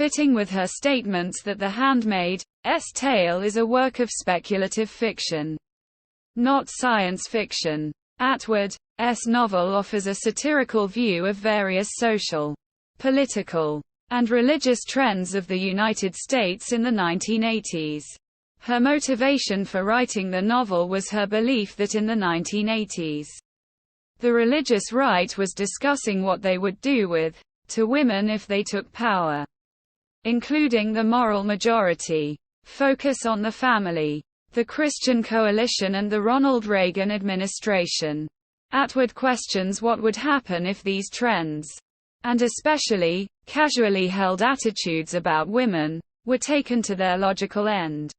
fitting with her statements that The Handmaid's Tale is a work of speculative fiction, not science fiction. Atwood's novel offers a satirical view of various social, political, and religious trends of the United States in the 1980s. Her motivation for writing the novel was her belief that in the 1980s, the religious right was discussing what they would do to women if they took power, including the moral majority, focus on the family, the Christian Coalition and the Ronald Reagan administration. Atwood questions what would happen if these trends, and especially, casually held attitudes about women, were taken to their logical end.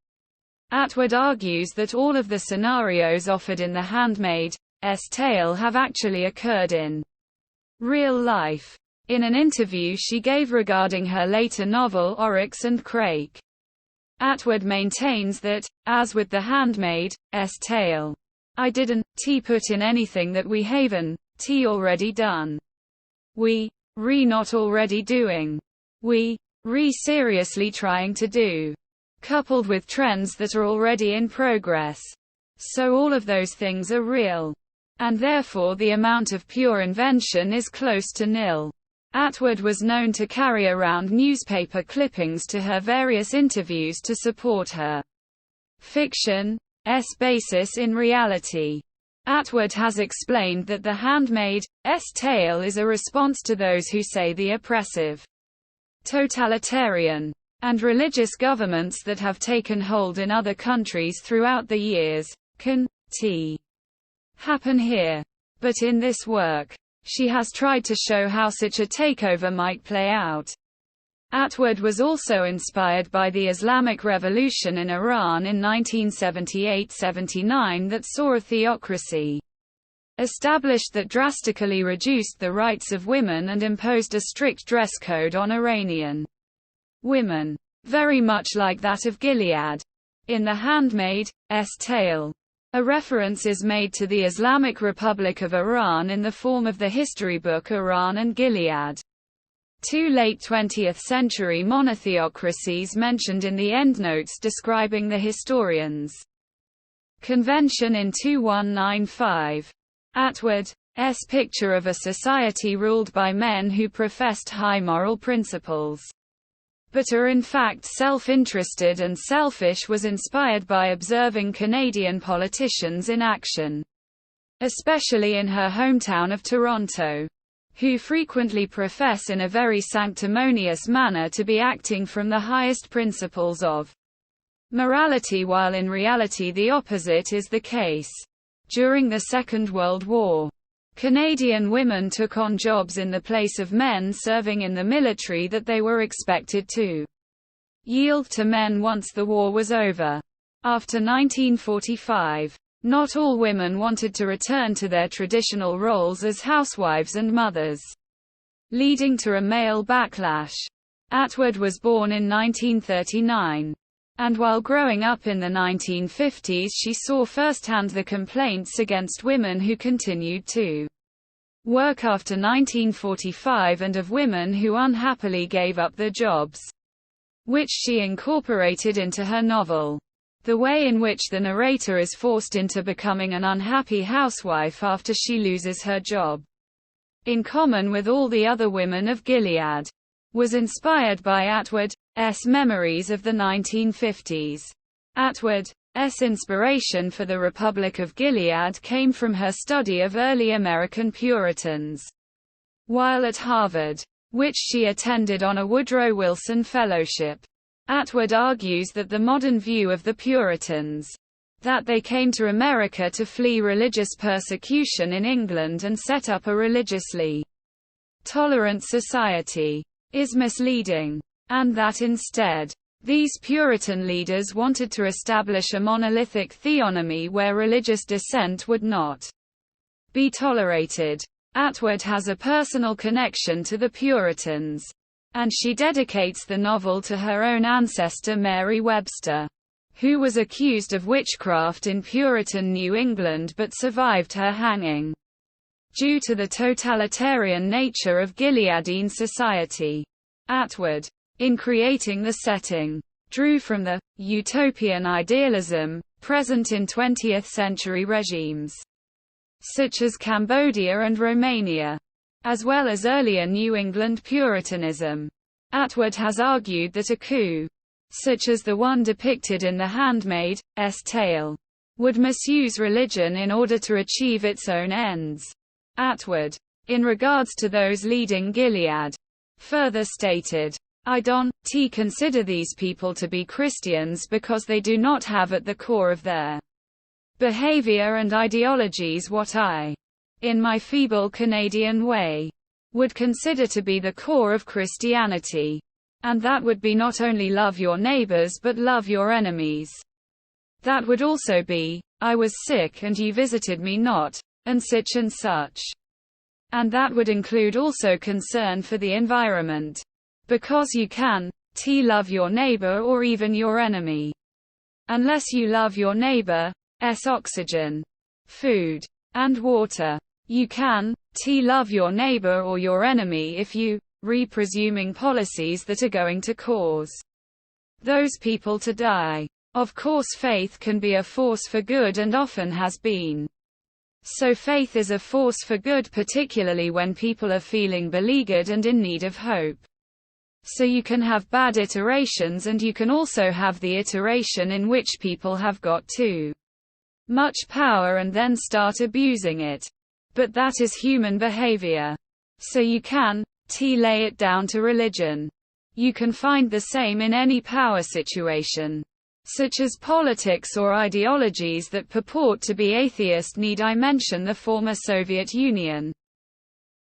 Atwood argues that all of the scenarios offered in The Handmaid's Tale have actually occurred in real life. In an interview she gave regarding her later novel Oryx and Crake, Atwood maintains that, as with The Handmaid's Tale, I didn't put in anything that we haven't already done. We not already doing. We seriously trying to do. Coupled with trends that are already in progress. So all of those things are real. And therefore the amount of pure invention is close to nil. Atwood was known to carry around newspaper clippings to her various interviews to support her fiction's basis in reality. Atwood has explained that The Handmaid's Tale is a response to those who say the oppressive, totalitarian, and religious governments that have taken hold in other countries throughout the years can happen here. But in this work, she has tried to show how such a takeover might play out. Atwood was also inspired by the Islamic Revolution in Iran in 1978–79 that saw a theocracy established that drastically reduced the rights of women and imposed a strict dress code on Iranian women, very much like that of Gilead. In The Handmaid's Tale, a reference is made to the Islamic Republic of Iran in the form of the history book Iran and Gilead, two late 20th century monotheocracies mentioned in the endnotes describing the historians' convention in 2195. Atwood's picture of a society ruled by men who professed high moral principles, but are in fact self-interested and selfish was inspired by observing Canadian politicians in action, especially in her hometown of Toronto, who frequently profess in a very sanctimonious manner to be acting from the highest principles of morality while in reality the opposite is the case. During the Second World War, Canadian women took on jobs in the place of men serving in the military that they were expected to yield to men once the war was over. After 1945, not all women wanted to return to their traditional roles as housewives and mothers, leading to a male backlash. Atwood was born in 1939. And while growing up in the 1950s she saw firsthand the complaints against women who continued to work after 1945 and of women who unhappily gave up their jobs, which she incorporated into her novel. The way in which the narrator is forced into becoming an unhappy housewife after she loses her job, in common with all the other women of Gilead, was inspired by Atwood's memories of the 1950s. Atwood's inspiration for the Republic of Gilead came from her study of early American Puritans while at Harvard, which she attended on a Woodrow Wilson Fellowship. Atwood argues that the modern view of the Puritans, that they came to America to flee religious persecution in England and set up a religiously tolerant society, is misleading, and that instead, these Puritan leaders wanted to establish a monolithic theonomy where religious dissent would not be tolerated. Atwood has a personal connection to the Puritans, and she dedicates the novel to her own ancestor Mary Webster, who was accused of witchcraft in Puritan New England but survived her hanging due to the totalitarian nature of Gileadine society. Atwood in creating the setting, drew from the utopian idealism present in 20th-century regimes, such as Cambodia and Romania, as well as earlier New England Puritanism. Atwood has argued that a coup, such as the one depicted in The Handmaid's Tale, would misuse religion in order to achieve its own ends. Atwood, in regards to those leading Gilead, further stated, "I don't consider these people to be Christians because they do not have at the core of their behavior and ideologies what I, in my feeble Canadian way, would consider to be the core of Christianity. And that would be not only love your neighbors but love your enemies. That would also be, I was sick and you visited me not, and such and such. And that would include also concern for the environment. Because you can love your neighbor or even your enemy. Unless you love your neighbor's oxygen, food, and water. You can love your neighbor or your enemy if you presuming policies that are going to cause those people to die. Of course faith can be a force for good and often has been. So faith is a force for good, particularly when people are feeling beleaguered and in need of hope. So you can have bad iterations and you can also have the iteration in which people have got too much power and then start abusing it. But that is human behavior. So you can lay it down to religion. You can find the same in any power situation, such as politics or ideologies that purport to be atheist. Need I mention the former Soviet Union?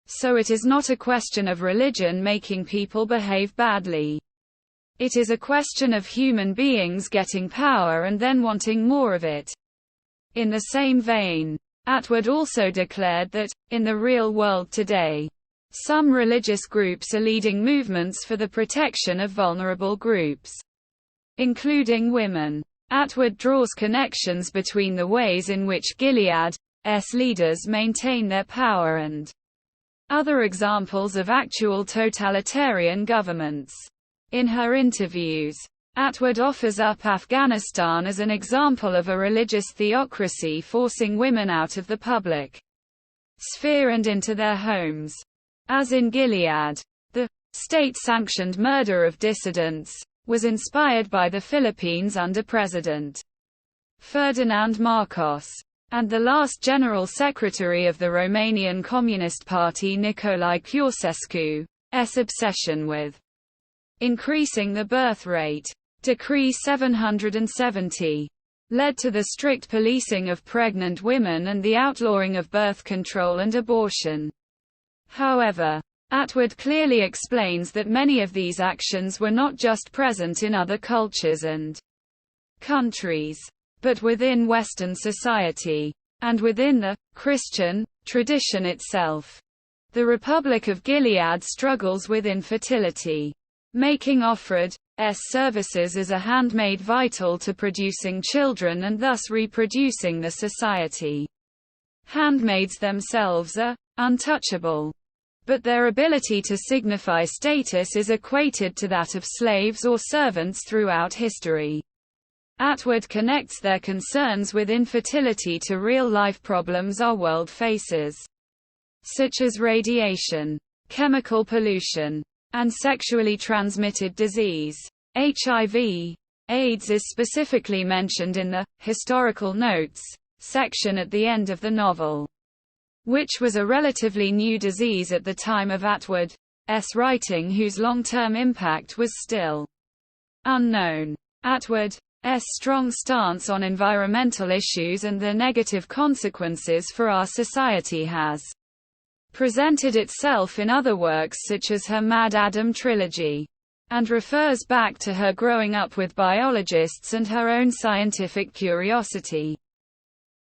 So it is not a question of religion making people behave badly. It is a question of human beings getting power and then wanting more of it. In the same vein, Atwood also declared that, in the real world today, some religious groups are leading movements for the protection of vulnerable groups, including women. Atwood draws connections between the ways in which Gilead's leaders maintain their power and other examples of actual totalitarian governments. In her interviews, Atwood offers up Afghanistan as an example of a religious theocracy forcing women out of the public sphere and into their homes. As in Gilead, the state-sanctioned murder of dissidents was inspired by the Philippines under President Ferdinand Marcos, and the last General Secretary of the Romanian Communist Party Nicolae Ceausescu's obsession with increasing the birth rate. Decree 770 led to the strict policing of pregnant women and the outlawing of birth control and abortion. However, Atwood clearly explains that many of these actions were not just present in other cultures and countries, but within Western society, and within the Christian tradition itself. The Republic of Gilead struggles with infertility, making Offred's services as a handmaid vital to producing children and thus reproducing the society. Handmaids themselves are untouchable, but their ability to signify status is equated to that of slaves or servants throughout history. Atwood connects their concerns with infertility to real-life problems our world faces, such as radiation, chemical pollution, and sexually transmitted disease. HIV, AIDS is specifically mentioned in the historical notes section at the end of the novel, which was a relatively new disease at the time of Atwood's writing, whose long-term impact was still unknown. Atwood's strong stance on environmental issues and their negative consequences for our society has presented itself in other works such as her Mad Adam trilogy, and refers back to her growing up with biologists and her own scientific curiosity.